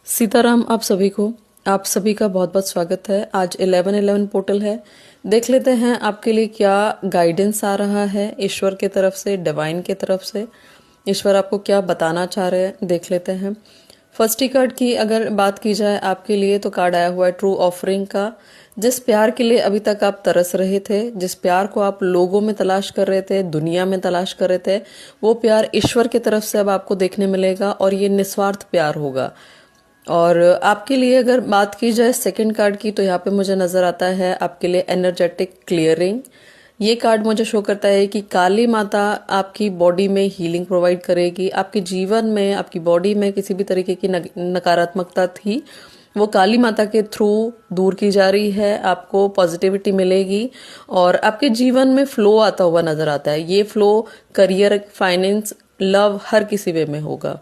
सीताराम आप सभी का बहुत बहुत स्वागत है। आज 11/11 पोर्टल है। देख लेते हैं आपके लिए क्या गाइडेंस आ रहा है ईश्वर की तरफ से, डिवाइन की तरफ से। ईश्वर आपको क्या बताना चाह रहे हैं, देख लेते हैं। फर्स्ट ही कार्ड की अगर बात की जाए आपके लिए तो कार्ड आया हुआ है ट्रू ऑफरिंग का। जिस प्यार के लिए अभी तक आप तरस रहे थे, जिस प्यार को आप लोगों में तलाश कर रहे थे, दुनिया में तलाश कर रहे थे, वो प्यार ईश्वर की तरफ से अब आपको देखने मिलेगा और ये निस्वार्थ प्यार होगा। और आपके लिए अगर बात की जाए सेकंड कार्ड की तो यहाँ पे मुझे नजर आता है आपके लिए एनर्जेटिक क्लियरिंग। ये कार्ड मुझे शो करता है कि काली माता आपकी बॉडी में हीलिंग प्रोवाइड करेगी। आपके जीवन में, आपकी बॉडी में किसी भी तरीके की नकारात्मकता थी, वो काली माता के थ्रू दूर की जा रही है। आपको पॉजिटिविटी मिलेगी और आपके जीवन में फ्लो आता हुआ नजर आता है। ये फ्लो करियर, फाइनेंस, लव, हर किसी वे में होगा।